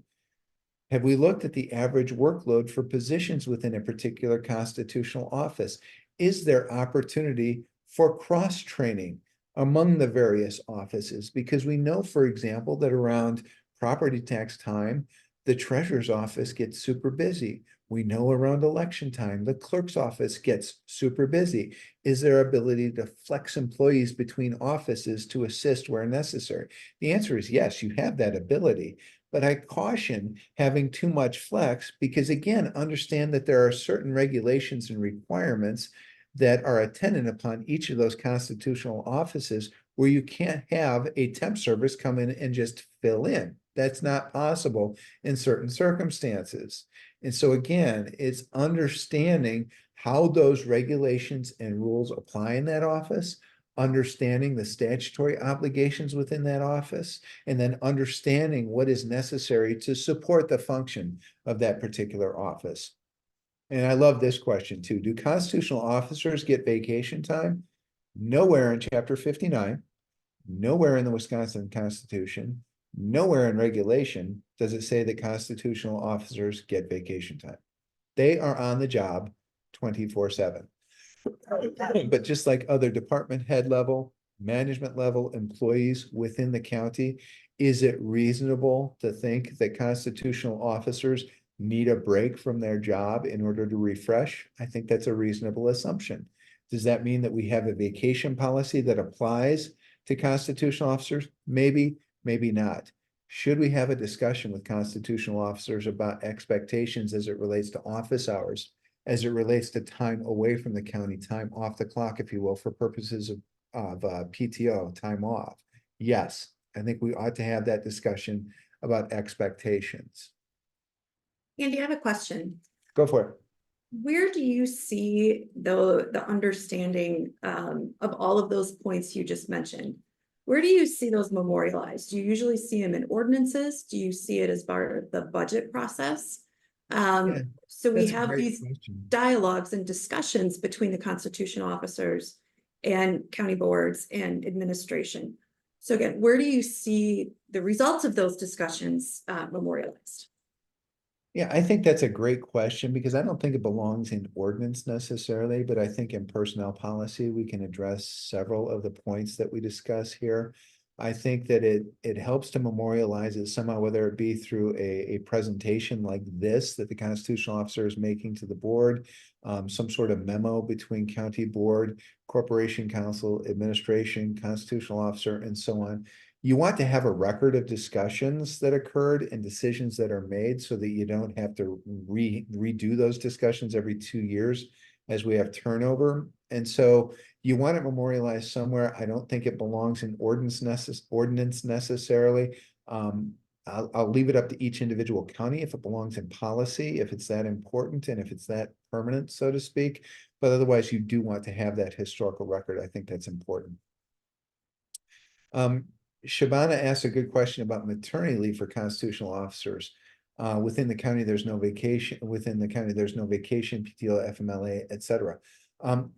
Have we looked at the average workload for positions within a particular constitutional office? Is there opportunity for cross-training among the various offices? Because we know, for example, that around property tax time, the treasurer's office gets super busy. We know around election time, the clerk's office gets super busy. Is there ability to flex employees between offices to assist where necessary? The answer is yes, you have that ability. But I caution having too much flex, because again, understand that there are certain regulations and requirements that are attendant upon each of those constitutional offices, where you can't have a temp service come in and just fill in. That's not possible in certain circumstances. And so again, it's understanding how those regulations and rules apply in that office, understanding the statutory obligations within that office, and then understanding what is necessary to support the function of that particular office. And I love this question too. Do constitutional officers get vacation time? Nowhere in Chapter 59, nowhere in the Wisconsin Constitution, nowhere in regulation does it say that constitutional officers get vacation time. They are on the job 24/7. But just like other department head level, management level employees within the county, is it reasonable to think that constitutional officers need a break from their job in order to refresh? I think that's a reasonable assumption. Does that mean that we have a vacation policy that applies to constitutional officers? Maybe, maybe not. Should we have a discussion with constitutional officers about expectations as it relates to office hours, as it relates to time away from the county, time off the clock, if you will, for purposes of PTO, time off? Yes, I think we ought to have that discussion about expectations. Andy, I have a question. Go for it. Where do you see the understanding of all of those points you just mentioned? Where do you see those memorialized? Do you usually see them in ordinances? Do you see it as part of the budget process? So we have these dialogues and discussions between the constitutional officers and county boards and administration. So again, where do you see the results of those discussions memorialized? Yeah, I think that's a great question because I don't think it belongs in ordinance necessarily, but I think in personnel policy, we can address several of the points that we discuss here. I think that it helps to memorialize it somehow, whether it be through a presentation like this that the constitutional officer is making to the board, some sort of memo between county board, corporation counsel, administration, constitutional officer, and so on. You want to have a record of discussions that occurred and decisions that are made so that you don't have to redo those discussions every 2 years as we have turnover. And so you want it memorialized somewhere. I don't think it belongs in ordinance necessarily. I'll leave it up to each individual county if it belongs in policy, if it's that important and if it's that permanent, so to speak. But otherwise, you do want to have that historical record. I think that's important. Shabana asked a good question about maternity leave for constitutional officers. Within the county, there's no vacation. Within the county, there's no vacation, PTO, FMLA, etc.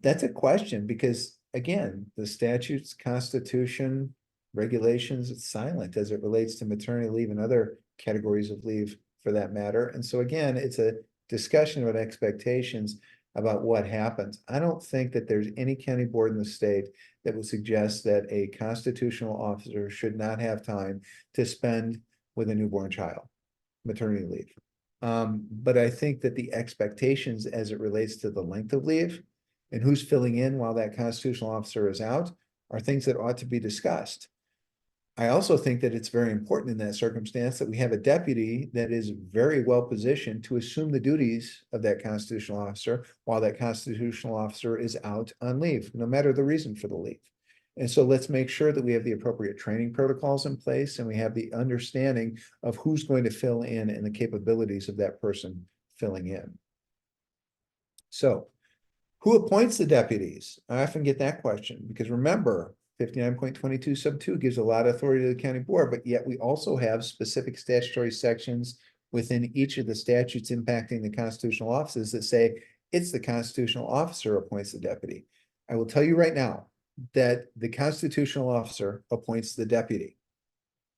That's a question because, again, the statutes, constitution, regulations, it's silent as it relates to maternity leave and other categories of leave for that matter. And so again, it's a discussion about expectations about what happens. I don't think that there's any county board in the state that would suggest that a constitutional officer should not have time to spend with a newborn child, maternity leave. But I think that the expectations as it relates to the length of leave and who's filling in while that constitutional officer is out are things that ought to be discussed. I also think that it's very important in that circumstance that we have a deputy that is very well positioned to assume the duties of that constitutional officer while that constitutional officer is out on leave, no matter the reason for the leave. And so let's make sure that we have the appropriate training protocols in place and we have the understanding of who's going to fill in and the capabilities of that person filling in. So who appoints the deputies? I often get that question because remember, 59.22 sub 2 gives a lot of authority to the county board, but yet we also have specific statutory sections within each of the statutes impacting the constitutional offices that say it's the constitutional officer appoints the deputy. I will tell you right now that the constitutional officer appoints the deputy.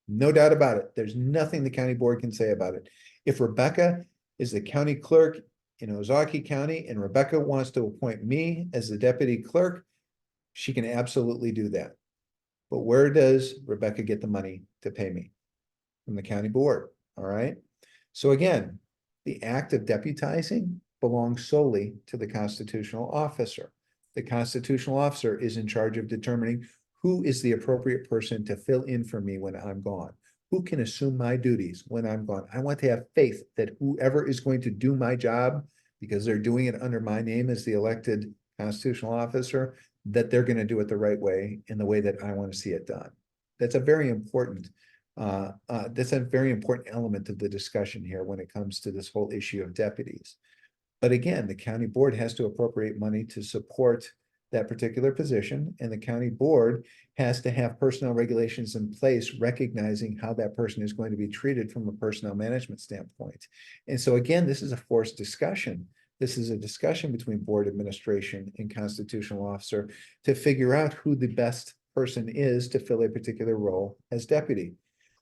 No doubt about it. There's nothing the county board can say about it. If Rebecca is the county clerk in Ozaukee County and Rebecca wants to appoint me as the deputy clerk, she can absolutely do that. But where does Rebecca get the money to pay me? From the county board, all right? So again, the act of deputizing belongs solely to the constitutional officer. The constitutional officer is in charge of determining who is the appropriate person to fill in for me when I'm gone. Who can assume my duties when I'm gone? I want to have faith that whoever is going to do my job, because they're doing it under my name as the elected constitutional officer, that they're going to do it the right way in the way that I want to see it done. That's a very important element of the discussion here when it comes to this whole issue of deputies. But again, the county board has to appropriate money to support that particular position, and the county board has to have personnel regulations in place recognizing how that person is going to be treated from a personnel management standpoint. And so again, this is a forced discussion. This is a discussion between board administration and constitutional officer to figure out who the best person is to fill a particular role as deputy.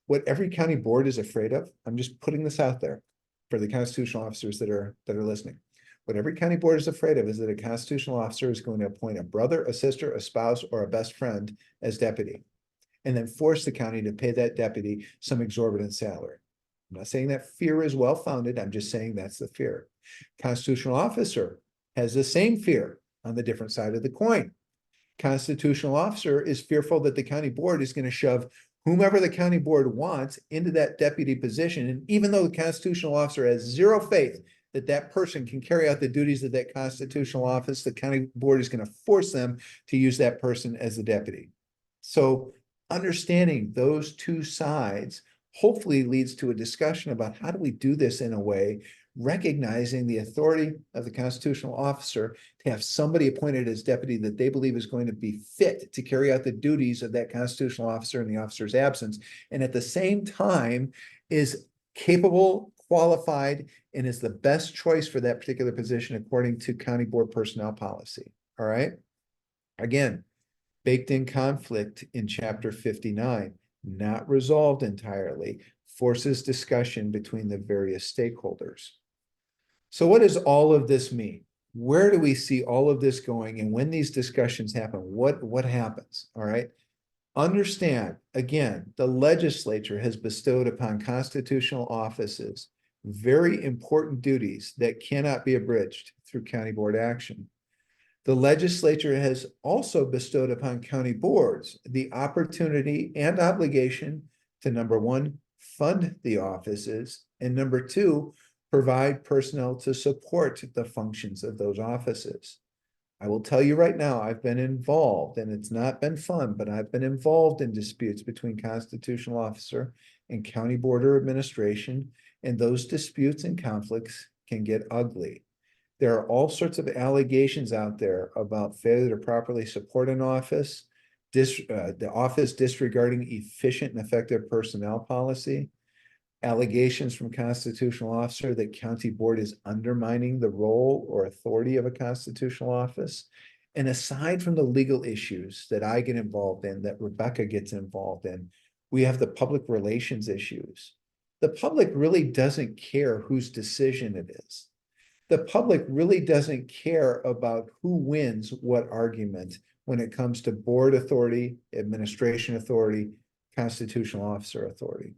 What every county board is afraid of, I'm just putting this out there for the constitutional officers that are listening. What every county board is afraid of is that a constitutional officer is going to appoint a brother, a sister, a spouse, or a best friend as deputy, and then force the county to pay that deputy some exorbitant salary. I'm not saying that fear is well-founded. I'm just saying that's the fear. Constitutional officer has the same fear on the different side of the coin. Constitutional officer is fearful that the county board is going to shove whomever the county board wants into that deputy position. And even though the constitutional officer has zero faith that that person can carry out the duties of that constitutional office, the county board is going to force them to use that person as the deputy. So understanding those two sides hopefully leads to a discussion about how do we do this in a way, recognizing the authority of the constitutional officer to have somebody appointed as deputy that they believe is going to be fit to carry out the duties of that constitutional officer in the officer's absence, and at the same time is capable, qualified, and is the best choice for that particular position according to county board personnel policy. All right. Again, Baked in conflict in chapter 59, not resolved entirely, forces discussion between the various stakeholders. So what does all of this mean? Where do we see all of this going? And when these discussions happen, what happens? All right. Understand, again, the legislature has bestowed upon constitutional offices very important duties that cannot be abridged through county board action. The legislature has also bestowed upon county boards the opportunity and obligation to, number one, fund the offices, and number two, provide personnel to support the functions of those offices. I will tell you right now, I've been involved, and it's not been fun, but I've been involved in disputes between constitutional officer and county border administration, and those disputes and conflicts can get ugly. There are all sorts of allegations out there about failure to properly support an office, the office disregarding efficient and effective personnel policy, allegations from constitutional officer that county board is undermining the role or authority of a constitutional office. And aside from the legal issues that I get involved in, that Rebecca gets involved in, we have the public relations issues. The public really doesn't care whose decision it is. The public really doesn't care about who wins what argument when it comes to board authority, administration authority, constitutional officer authority.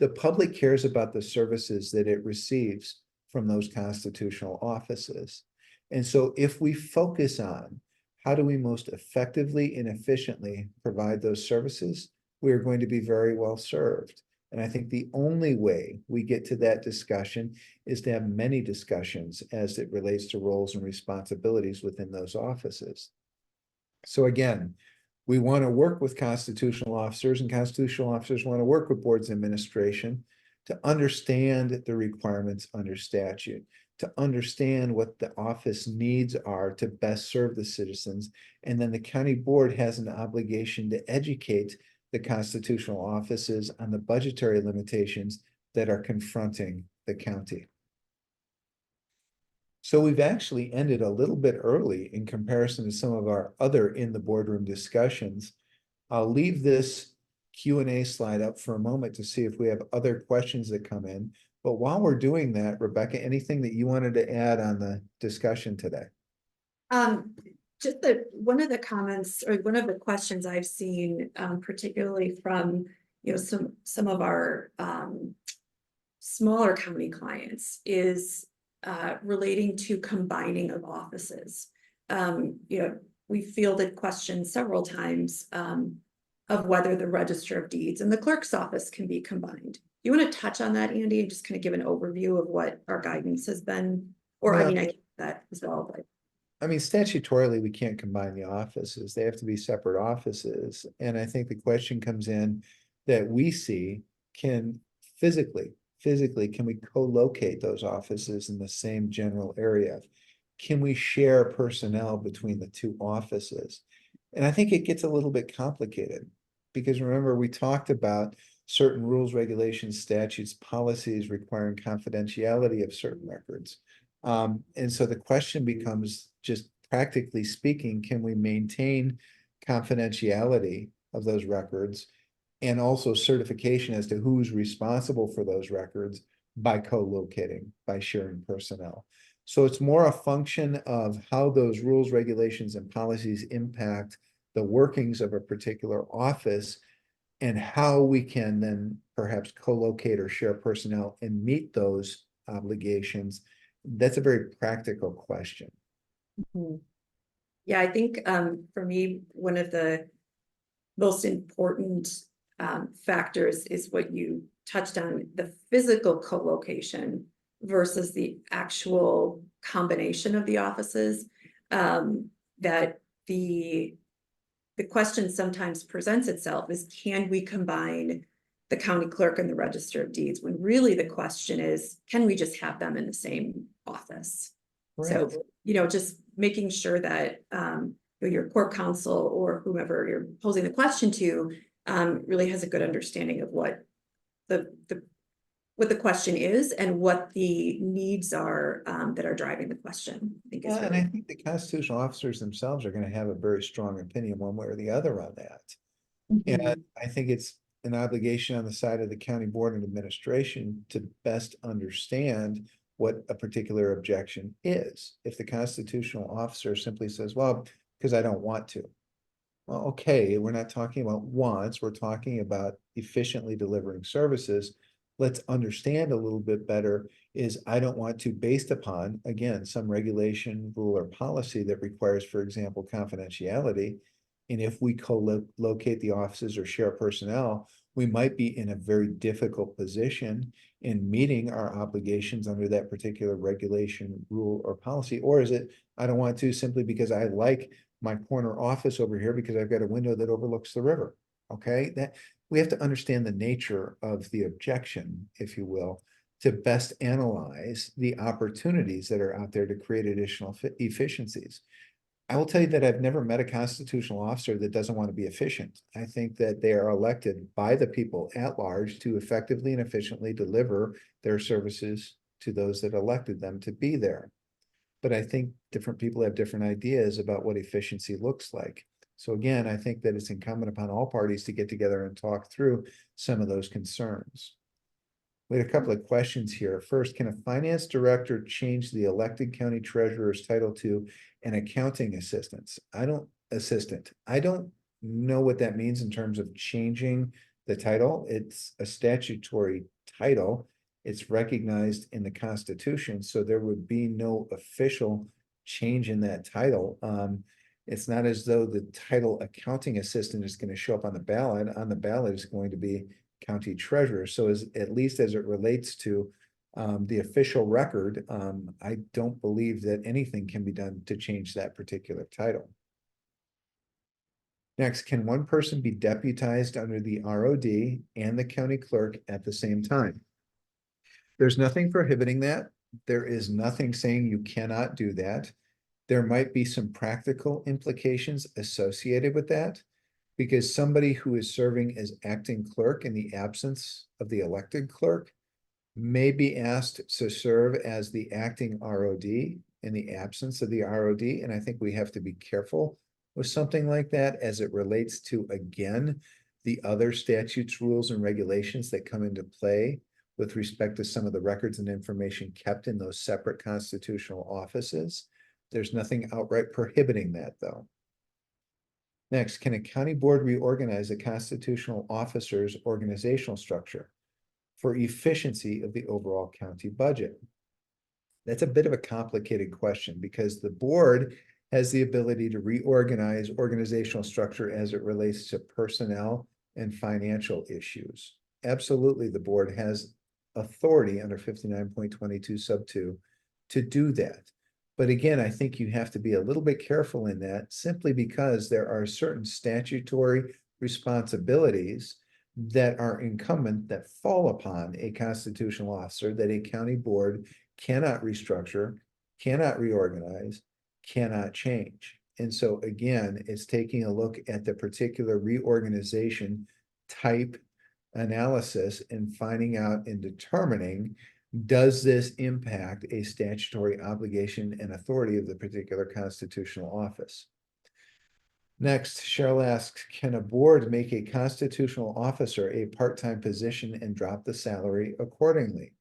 The public cares about the services that it receives from those constitutional offices. And so if we focus on how do we most effectively and efficiently provide those services, we are going to be very well served. And I think the only way we get to that discussion is to have many discussions as it relates to roles and responsibilities within those offices. So again, we want to work with constitutional officers, and constitutional officers want to work with boards of administration to understand the requirements under statute, to understand what the office needs are to best serve the citizens. And then the county board has an obligation to educate the constitutional offices on the budgetary limitations that are confronting the county. So we've actually ended a little bit early in comparison to some of our other in the boardroom discussions. I'll leave this Q&A slide up for a moment to see if we have other questions that come in. But while we're doing that, Rebecca, anything that you wanted to add on the discussion today? Just that one of the comments or one of the questions I've seen, particularly from some of our smaller county clients, is relating to combining of offices. We fielded questions several times of whether the Register of Deeds and the clerk's office can be combined. You want to touch on that, Andy, and just kind of give an overview of what our guidance has been? Or I get that as well, but. I mean, statutorily, we can't combine the offices. They have to be separate offices. And I think the question comes in that we see, can physically, can we co-locate those offices in the same general area? Can we share personnel between the two offices? And I think it gets a little bit complicated because remember, we talked about certain rules, regulations, statutes, policies requiring confidentiality of certain records. And so the question becomes, just practically speaking, can we maintain confidentiality of those records and also certification as to who's responsible for those records by co-locating, by sharing personnel? So it's more a function of how those rules, regulations, and policies impact the workings of a particular office and how we can then perhaps co-locate or share personnel and meet those obligations. That's a very practical question. Mm-hmm. Yeah, I think for me, one of the most important factors is what you touched on, the physical co-location versus the actual combination of the offices. That the question sometimes presents itself is, can we combine the county clerk and the Register of Deeds, when really the question is, can we just have them in the same office? Right. So, just making sure that your court counsel or whomever you're posing the question to really has a good understanding of what what the question is and what the needs are, that are driving the question. I think is Yeah, and I really, think the constitutional officers themselves are gonna have a very strong opinion one way or the other on that. And Mhm. I think it's an obligation on the side of the county board and administration to best understand what a particular objection is. If the constitutional officer simply says, well, because I don't want to. Well, okay, we're not talking about wants, we're talking about efficiently delivering services. Let's understand a little bit better is I don't want to based upon, again, some regulation, rule, or policy that requires, for example, confidentiality. And if we co-locate the offices or share personnel, we might be in a very difficult position in meeting our obligations under that particular regulation, rule, or policy. Or is it, I don't want to simply because I like my corner office over here because I've got a window that overlooks the river. Okay, that we have to understand the nature of the objection, if you will, to best analyze the opportunities that are out there to create additional efficiencies. I will tell you that I've never met a constitutional officer that doesn't want to be efficient. I think that they are elected by the people at large to effectively and efficiently deliver their services to those that elected them to be there. But I think different people have different ideas about what efficiency looks like. So again, I think that it's incumbent upon all parties to get together and talk through some of those concerns. We had a couple of questions here. First, can a finance director change the elected county treasurer's title to an accounting assistant? I don't know what that means in terms of changing the title. It's a statutory title. It's recognized in the Constitution, so there would be no official change in that title. It's not as though the title accounting assistant is going to show up on the ballot. On the ballot is going to be county treasurer. So as at least as it relates to the official record, I don't believe that anything can be done to change that particular title. Next, can one person be deputized under the ROD and the county clerk at the same time? There's nothing prohibiting that. There is nothing saying you cannot do that. There might be some practical implications associated with that, because somebody who is serving as acting clerk in the absence of the elected clerk may be asked to serve as the acting ROD in the absence of the ROD. And I think we have to be careful with something like that as it relates to, again, the other statutes, rules, and regulations that come into play with respect to some of the records and information kept in those separate constitutional offices. There's nothing outright prohibiting that, though. Next, can a county board reorganize a constitutional officer's organizational structure for efficiency of the overall county budget? That's a bit of a complicated question because the board has the ability to reorganize organizational structure as it relates to personnel and financial issues. Absolutely, the board has authority under 59.22 sub 2 to do that. But again, I think you have to be a little bit careful in that simply because there are certain statutory responsibilities that are incumbent that fall upon a constitutional officer that a county board cannot restructure, cannot reorganize, cannot change. And so again, it's taking a look at the particular reorganization type analysis and finding out and determining, does this impact a statutory obligation and authority of the particular constitutional office? Next, Cheryl asks, can a board make a constitutional officer a part-time position and drop the salary accordingly?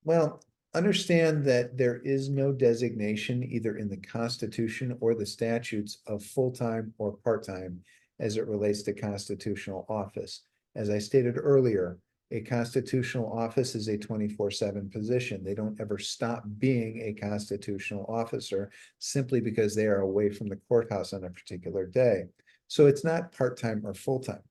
Well, understand that there is no designation either in the Constitution or the statutes of full-time or part-time as it relates to constitutional office. As I stated earlier, a constitutional office is a 24/7 position. They don't ever stop being a constitutional officer simply because they are away from the courthouse on a particular day. So it's not part-time or full-time.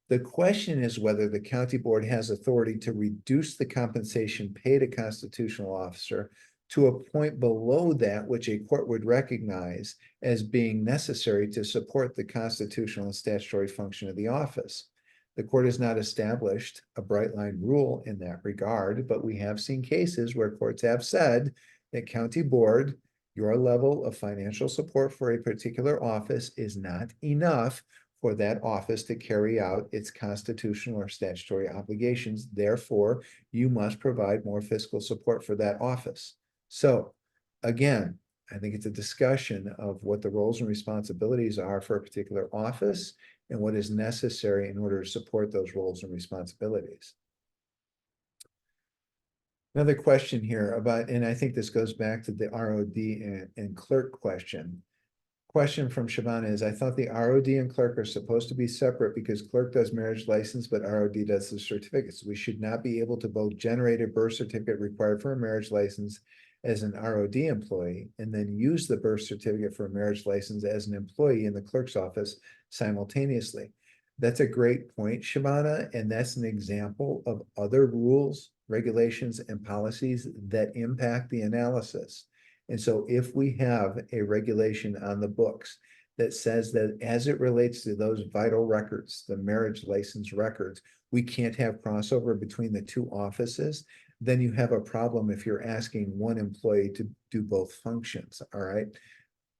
The question is whether the county board has authority to reduce the compensation paid a constitutional officer to a point below that which a court would recognize as being necessary to support the constitutional and statutory function of the office. The court has not established a bright line rule in that regard, but we have seen cases where courts have said that county board, your level of financial support for a particular office is not enough for that office to carry out its constitutional or statutory obligations. Therefore, you must provide more fiscal support for that office. So again, I think it's a discussion of what the roles and responsibilities are for a particular office and what is necessary in order to support those roles and responsibilities. Another question here about, and I think this goes back to the ROD and clerk question. Question from Shavana is, I thought the ROD and clerk are supposed to be separate because clerk does marriage license, but ROD does the certificates. We should not be able to both generate a birth certificate required for a marriage license as an ROD employee and then use the birth certificate for a marriage license as an employee in the clerk's office simultaneously. That's a great point, Shavana, and that's an example of other rules, regulations, and policies that impact the analysis. And so if we have a regulation on the books that says that as it relates to those vital records, the marriage license records, we can't have crossover between the two offices, then you have a problem if you're asking one employee to do both functions, all right?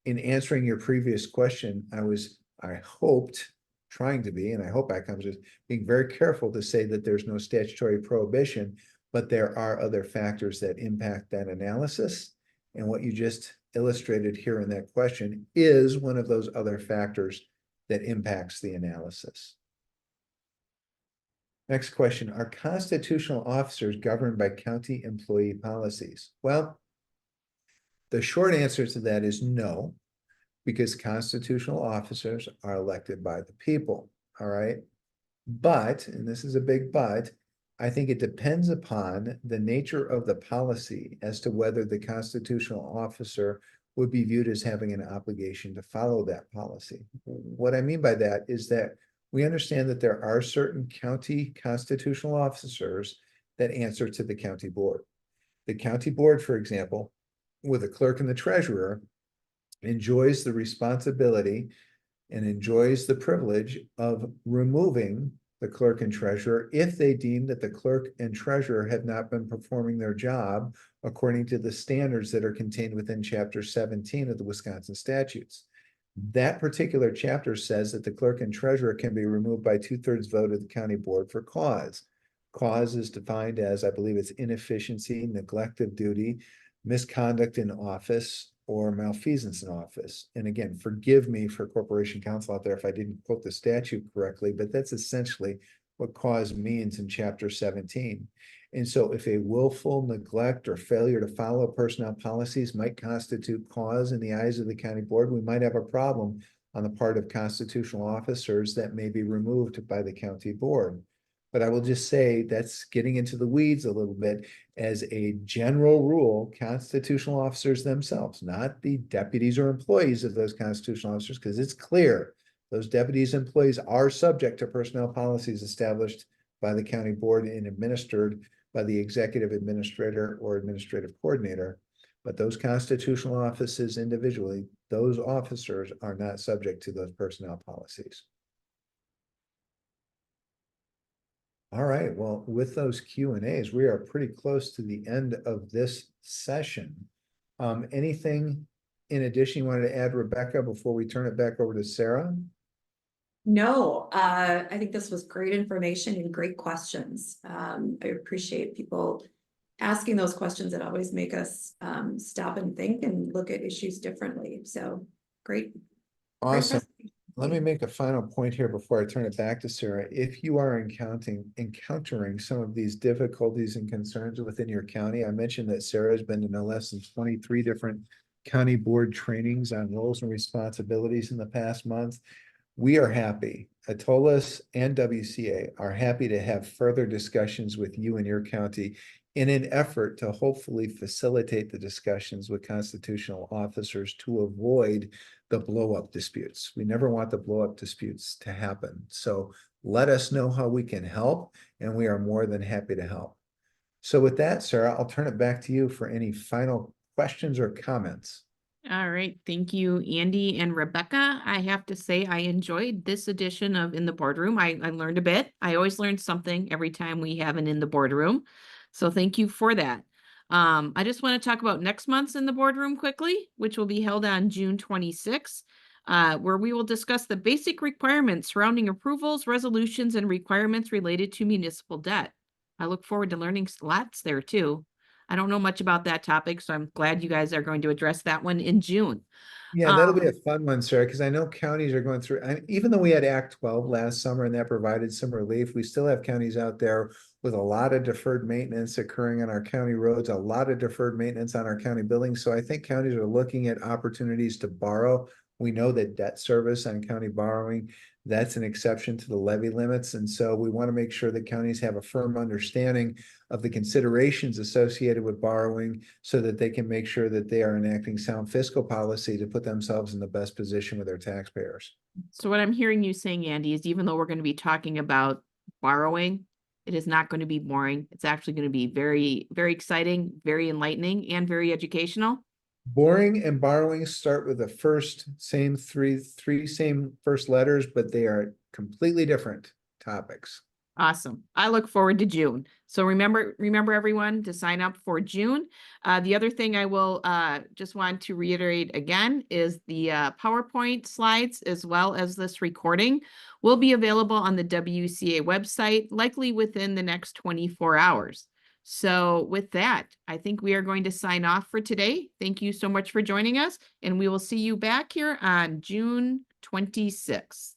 In answering your previous question, I hoped, trying to be, and I hope I come to being very careful to say that there's no statutory prohibition, but there are other factors that impact that analysis. And what you just illustrated here in that question is one of those other factors that impacts the analysis. Next question, are constitutional officers governed by county employee policies? Well, the short answer to that is no, because constitutional officers are elected by the people, all right? But, and this is a big but, I think it depends upon the nature of the policy as to whether the constitutional officer would be viewed as having an obligation to follow that policy. What I mean by that is that we understand that there are certain county constitutional officers that answer to the county board. The county board, for example, with the clerk and the treasurer, enjoys the responsibility and enjoys the privilege of removing the clerk and treasurer if they deem that the clerk and treasurer have not been performing their job according to the standards that are contained within Chapter 17 of the Wisconsin statutes. That particular chapter says that the clerk and treasurer can be removed by 2/3 vote of the county board for cause. Cause is defined as, I believe it's inefficiency, neglect of duty, misconduct in office, or malfeasance in office. And again, forgive me for corporation counsel out there if I didn't quote the statute correctly, but that's essentially what cause means in Chapter 17. And so if a willful neglect or failure to follow personnel policies might constitute cause in the eyes of the county board, we might have a problem on the part of constitutional officers that may be removed by the county board. But I will just say that's getting into the weeds a little bit. As a general rule, constitutional officers themselves, not the deputies or employees of those constitutional officers, because it's clear those deputies and employees are subject to personnel policies established by the county board and administered by the executive administrator or administrative coordinator. But those constitutional offices individually, those officers are not subject to those personnel policies. All right, well, with those Q&As, we are pretty close to the end of this session. Anything in addition you wanted to add, Rebecca, before we turn it back over to Sarah? No, I think this was great information and great questions. I appreciate people asking those questions that always make us stop and think and look at issues differently. So great. Awesome. Let me make a final point here before I turn it back to Sarah. If you are encountering some of these difficulties and concerns within your county, I mentioned that Sarah has been to no less than 23 different county board trainings on roles and responsibilities in the past month. We are happy, Attolles and WCA are happy to have further discussions with you and your county in an effort to hopefully facilitate the discussions with constitutional officers to avoid the blow-up disputes. We never want the blow-up disputes to happen. So let us know how we can help, and we are more than happy to help. So with that, Sarah, I'll turn it back to you for any final questions or comments. All right. Thank you, Andy and Rebecca. I have to say I enjoyed this edition of In the Boardroom. I learned a bit. I always learn something every time we have an In the Boardroom. So thank you for that. I just want to talk about next month's In the Boardroom quickly, which will be held on June 26th. where we will discuss the basic requirements surrounding approvals, resolutions, and requirements related to municipal debt. I look forward to learning lots there too. I don't know much about that topic, so I'm glad you guys are going to address that one in June. Yeah, that'll be a fun one, Sarah, because I know counties are going through, and even though we had Act 12 last summer and that provided some relief, we still have counties out there with a lot of deferred maintenance occurring on our county roads, a lot of deferred maintenance on our county buildings. So I think counties are looking at opportunities to borrow. We know that debt service on county borrowing, that's an exception to the levy limits. And so we want to make sure that counties have a firm understanding of the considerations associated with borrowing so that they can make sure that they are enacting sound fiscal policy to put themselves in the best position with their taxpayers. So what I'm hearing you saying, Andy, is even though we're going to be talking about borrowing, it is not going to be boring. It's actually going to be very, very exciting, very enlightening, and very educational. Boring and borrowing start with the three same first letters, but they are completely different topics. Awesome. I look forward to June. So remember everyone to sign up for June. The other thing I will just want to reiterate again is the PowerPoint slides as well as this recording will be available on the WCA website, likely within the next 24 hours. So with that, I think we are going to sign off for today. Thank you so much for joining us, and we will see you back here on June 26th.